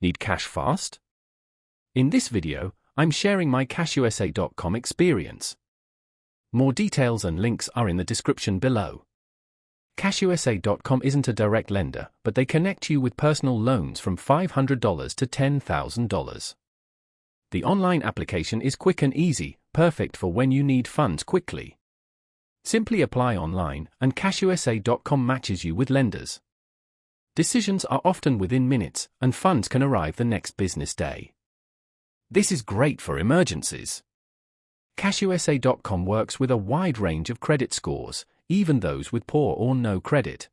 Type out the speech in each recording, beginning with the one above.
Need cash fast? In this video, I'm sharing my CashUSA.com experience. More details and links are in the description below. CashUSA.com isn't a direct lender, but they connect you with personal loans from $500 to $10,000. The online application is quick and easy, perfect for when you need funds quickly. Simply apply online, and CashUSA.com matches you with lenders. Decisions are often within minutes, and funds can arrive the next business day. This is great for emergencies. CashUSA.com works with a wide range of credit scores, even those with poor or no credit.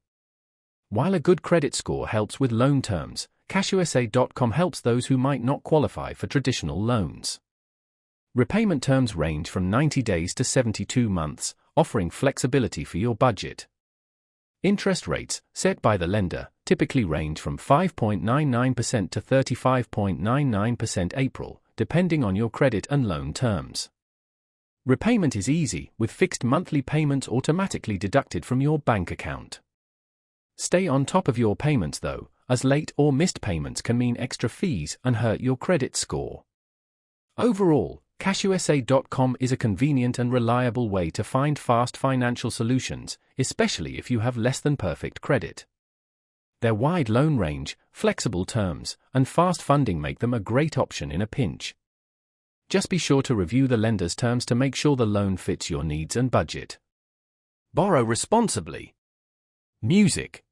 While a good credit score helps with loan terms, CashUSA.com helps those who might not qualify for traditional loans. Repayment terms range from 90 days to 72 months, offering flexibility for your budget. Interest rates, set by the lender, typically range from 5.99% to 35.99% April, depending on your credit and loan terms. Repayment is easy, with fixed monthly payments automatically deducted from your bank account. Stay on top of your payments though, as late or missed payments can mean extra fees and hurt your credit score. Overall, CashUSA.com is a convenient and reliable way to find fast financial solutions, especially if you have less than perfect credit. Their wide loan range, flexible terms, and fast funding make them a great option in a pinch. Just be sure to review the lender's terms to make sure the loan fits your needs and budget. Borrow responsibly. Music.